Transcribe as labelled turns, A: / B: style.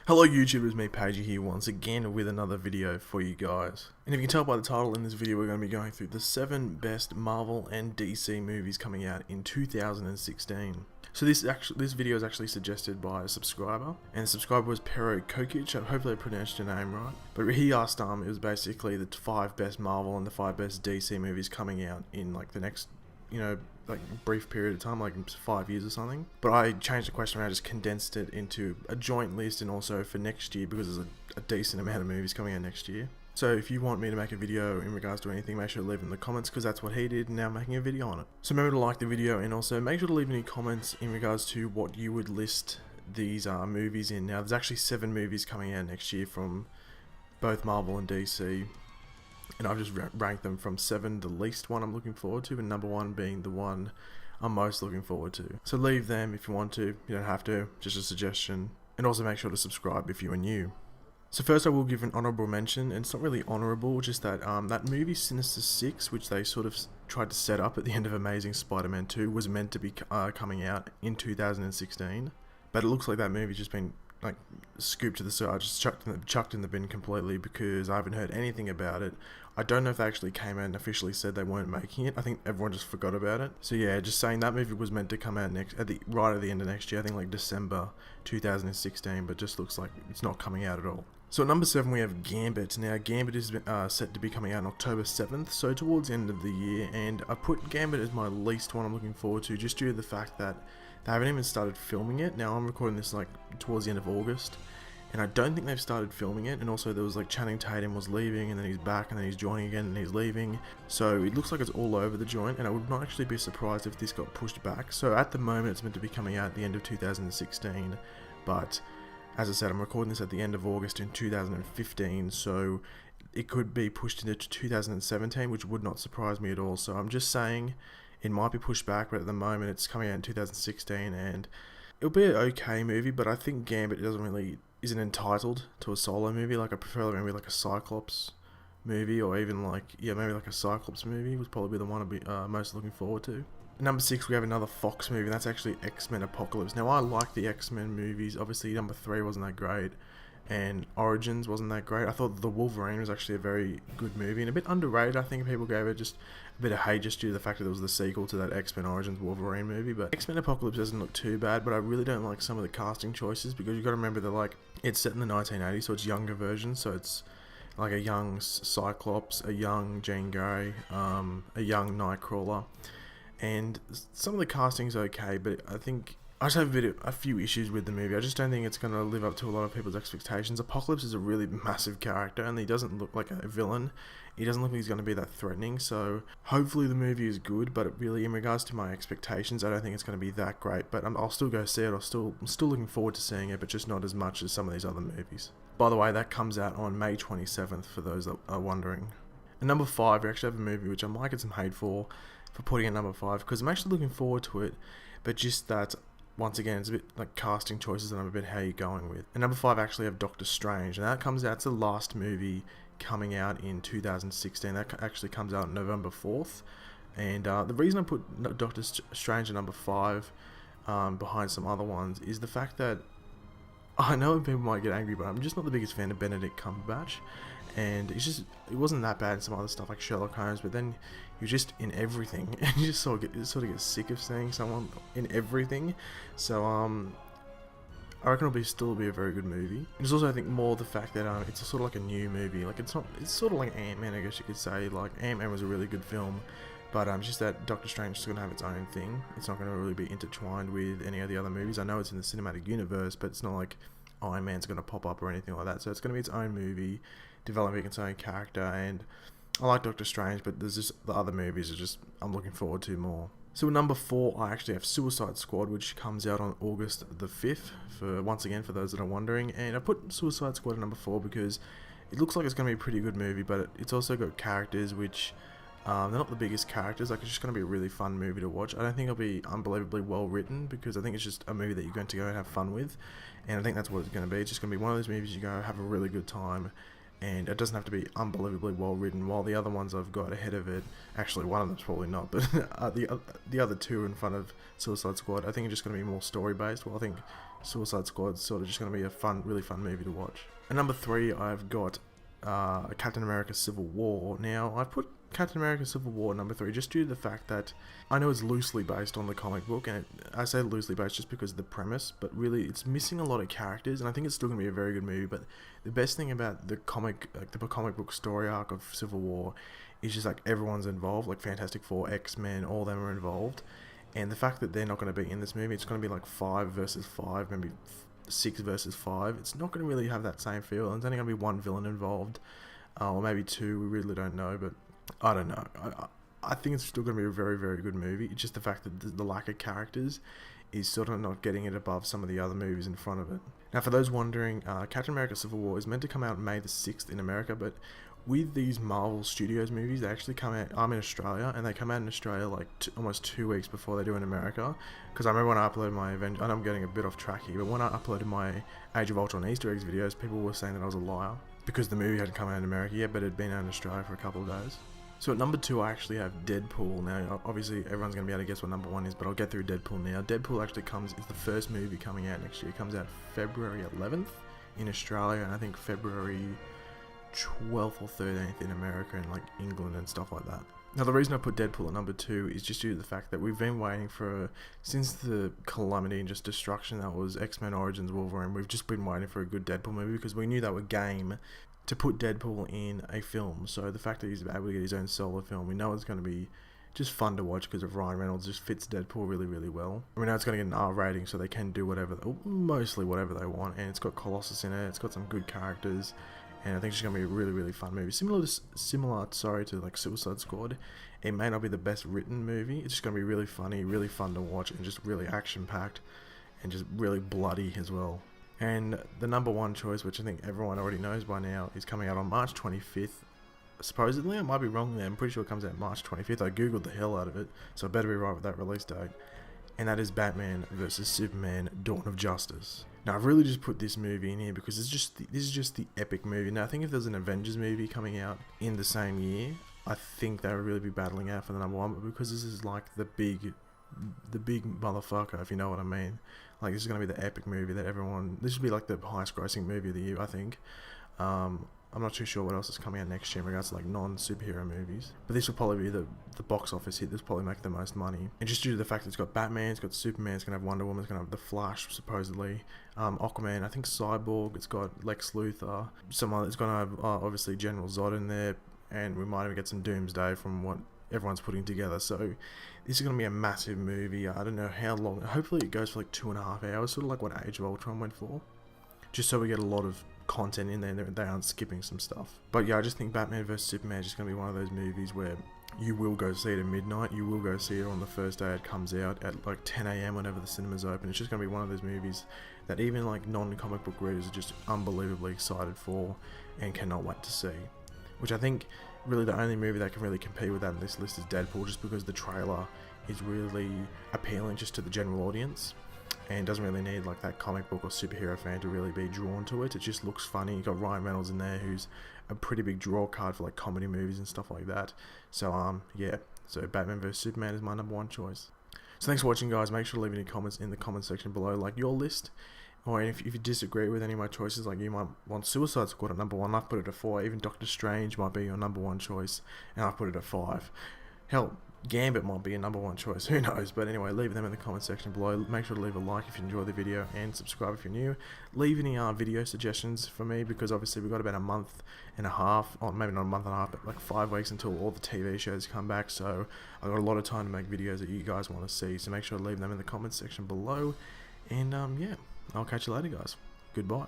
A: Hello YouTubers, me Pagey here once again with another video for you guys. And if you can tell by the title, in this video we're going to be going through the 7 best Marvel and DC movies coming out in 2016. So this video is actually suggested by a subscriber, and the subscriber was Pero Kokic. Hopefully I pronounced your name right. But he asked it was basically the 5 best Marvel and the 5 best DC movies coming out in like the next, like brief period of time, like 5 years or something. But I changed the question around, just condensed it into a joint list, and also for next year because there's a decent amount of movies coming out next year. So if you want me to make a video in regards to anything, make sure to leave it in the comments, because that's what he did, and now I'm making a video on it. So remember to like the video, and also make sure to leave any comments in regards to what you would list these movies in. Now there's actually 7 movies coming out next year from both Marvel and DC. And I've just ranked them from 7, the least one I'm looking forward to, and number 1 being the one I'm most looking forward to. So leave them if you want to, you don't have to, just a suggestion. And also make sure to subscribe if you are new. So first I will give an honourable mention, and it's not really honourable, just that that movie Sinister Six, which they sort of tried to set up at the end of Amazing Spider-Man 2, was meant to be coming out in 2016. But it looks like that movie's just been like scooped to the side, just chucked in the bin completely, because I haven't heard anything about it. I don't know if they actually came out and officially said they weren't making it. I think everyone just forgot about it. So yeah, just saying that movie was meant to come out right at the end of next year. I think like December 2016, but just looks like it's not coming out at all. So at number 7 we have Gambit. Now Gambit is set to be coming out on October 7th, so towards the end of the year, and I put Gambit as my least one I'm looking forward to, just due to the fact that they haven't even started filming it. Now I'm recording this like towards the end of August, and I don't think they've started filming it. And also there was like Channing Tatum was leaving, and then he's back, and then he's joining again, and he's leaving. So it looks like it's all over the joint, and I would not actually be surprised if this got pushed back. So at the moment it's meant to be coming out at the end of 2016, but as I said, I'm recording this at the end of August in 2015, so it could be pushed into 2017, which would not surprise me at all. So I'm just saying it might be pushed back, but at the moment it's coming out in 2016, and it'll be an okay movie, but I think Gambit isn't entitled to a solo movie. Like I prefer maybe like a Cyclops movie, or even like, maybe like a Cyclops movie would probably be the one I'd be most looking forward to. Number 6 we have another Fox movie, and that's actually X-Men Apocalypse. Now I like the X-Men movies. Obviously number 3 wasn't that great, and Origins wasn't that great. I thought the Wolverine was actually a very good movie, and a bit underrated. I think people gave it just a bit of hate just due to the fact that it was the sequel to that X-Men Origins Wolverine movie. But X-Men Apocalypse doesn't look too bad, but I really don't like some of the casting choices, because you've got to remember that it's set in the 1980s, so it's younger versions. So it's like a young Cyclops, a young Jean Grey, a young Nightcrawler, and some of the casting's okay, but I think I just have a few issues with the movie. I just don't think it's going to live up to a lot of people's expectations. Apocalypse is a really massive character, and he doesn't look like a villain. He doesn't look like he's going to be that threatening, so hopefully the movie is good, but really, in regards to my expectations, I don't think it's going to be that great. But I'll still go see it. I'm still looking forward to seeing it, but just not as much as some of these other movies. By the way, that comes out on May 27th, for those that are wondering. And number 5, we actually have a movie which I might get some hate for putting at number 5, because I'm actually looking forward to it, but just that, once again, it's a bit like casting choices, and I'm a bit how you're going with. And number 5 actually have Doctor Strange, and that comes out, it's the last movie coming out in 2016. That actually comes out November 4th, and the reason I put Doctor Strange at number 5 behind some other ones is the fact that I know people might get angry, but I'm just not the biggest fan of Benedict Cumberbatch, and it wasn't that bad in some other stuff like Sherlock Holmes, but then you're just in everything, and you just sort of get sick of seeing someone in everything. So I reckon it'll still be a very good movie. There's also, I think, more the fact that it's sort of like a new movie. Like it's sort of like Ant-Man, I guess you could say. Like Ant-Man was a really good film, but just that Doctor Strange is going to have its own thing. It's not going to really be intertwined with any of the other movies. I know it's in the cinematic universe, but it's not like Iron Man's going to pop up or anything like that. So it's going to be its own movie, developing its own character, and I like Doctor Strange, but there's just the other movies I'm looking forward to more. So at number 4, I actually have Suicide Squad, which comes out on August the 5th, for those that are wondering. And I put Suicide Squad at number 4 because it looks like it's going to be a pretty good movie, but it's also got characters which, they're not the biggest characters. Like, it's just going to be a really fun movie to watch. I don't think it'll be unbelievably well written, because I think it's just a movie that you're going to go and have fun with. And I think that's what it's going to be. It's just going to be one of those movies you go have a really good time, and it doesn't have to be unbelievably well written. While the other ones I've got ahead of it, actually one of them's probably not, but the other two in front of Suicide Squad, I think are just going to be more story based. Well, I think Suicide Squad's sort of just going to be a really fun movie to watch. And number 3, I've got Captain America Civil War. Now, I've put Captain America Civil War number 3 just due to the fact that I know it's loosely based on the comic book, and I say loosely based just because of the premise, but really it's missing a lot of characters, and I think it's still going to be a very good movie. But the best thing about the comic book story arc of Civil War is just like everyone's involved, like Fantastic Four, X-Men, all of them are involved, and the fact that they're not going to be in this movie, it's going to be like 5 versus 5, maybe 6 versus 5. It's not going to really have that same feel, and there's only going to be one villain involved, or maybe 2, we really don't know, but I don't know. I think it's still going to be a very, very good movie. It's just the fact that the lack of characters is sort of not getting it above some of the other movies in front of it. Now, for those wondering, Captain America Civil War is meant to come out May the 6th in America, but with these Marvel Studios movies, they actually come out, I'm in Australia, and they come out in Australia like almost 2 weeks before they do in America. Because I remember when I uploaded my Avengers, I know I'm getting a bit off track here, but when I uploaded my Age of Ultron Easter eggs videos, people were saying that I was a liar, because the movie hadn't come out in America yet, but it had been out in Australia for a couple of days. So at number 2, I actually have Deadpool. Now, obviously, everyone's going to be able to guess what number 1 is, but I'll get through Deadpool now. Deadpool actually it's the first movie coming out next year. It comes out February 11th in Australia, and I think February 12th or 13th in America and like England and stuff like that. Now, the reason I put Deadpool at number 2 is just due to the fact that we've been waiting since the calamity and just destruction that was X-Men Origins Wolverine, we've just been waiting for a good Deadpool movie because we knew they were game to put Deadpool in a film. So the fact that he's able to get his own solo film, we know it's going to be just fun to watch because of Ryan Reynolds just fits Deadpool really, really well. We know it's going to get an R rating, so they can do mostly whatever they want, and it's got Colossus in it, it's got some good characters, and I think it's going to be a really, really fun movie. Similar to like Suicide Squad. It may not be the best written movie, it's just going to be really funny, really fun to watch, and just really action-packed, and just really bloody as well. And the number 1 choice, which I think everyone already knows by now, is coming out on March 25th. Supposedly, I might be wrong there. I'm pretty sure it comes out March 25th. I googled the hell out of it, so I better be right with that release date. And that is Batman vs Superman: Dawn of Justice. Now, I've really just put this movie in here because this is just the epic movie. Now, I think if there's an Avengers movie coming out in the same year, I think they would really be battling out for the number 1. But because this is like the big motherfucker, if you know what I mean. Like, this is going to be the epic movie that this should be like the highest grossing movie of the year, I think. I'm not too sure what else is coming out next year in regards to like non-superhero movies, but this will probably be the box office hit. This will probably make the most money, and just due to the fact that it's got Batman, it's got Superman, it's gonna have Wonder Woman, it's gonna have the Flash supposedly, Aquaman, I think Cyborg, it's got Lex Luthor, it's gonna have obviously General Zod in there, and we might even get some Doomsday from what everyone's putting together. So this is going to be a massive movie. I don't know how long. Hopefully it goes for like 2.5 hours, sort of like what Age of Ultron went for, just so we get a lot of content in there and they aren't skipping some stuff. But yeah, I just think Batman vs Superman is just going to be one of those movies where you will go see it at midnight, you will go see it on the first day it comes out at like 10 AM whenever the cinemas open. It's just going to be one of those movies that even like non-comic book readers are just unbelievably excited for and cannot wait to see. Which I think really the only movie that can really compete with that in this list is Deadpool, just because the trailer is really appealing just to the general audience and doesn't really need like that comic book or superhero fan to really be drawn to it. It just looks funny. You got Ryan Reynolds in there, who's a pretty big draw card for like comedy movies and stuff like that. So yeah, so Batman vs Superman is my number 1 choice. So thanks for watching, guys. Make sure to leave any comments in the comment section below, like your list, or if you disagree with any of my choices, like you might want Suicide Squad at number 1, I've put it at 4. Even Doctor Strange might be your number 1 choice, and I've put it at 5. Hell, Gambit might be your number 1 choice, who knows. But anyway, leave them in the comment section below. Make sure to leave a like if you enjoyed the video, and subscribe if you're new. Leave any video suggestions for me, because obviously we've got about a month and a half, or maybe not a month and a half, but like 5 weeks until all the TV shows come back. So I've got a lot of time to make videos that you guys want to see, so make sure to leave them in the comment section below. And yeah, I'll catch you later, guys. Goodbye.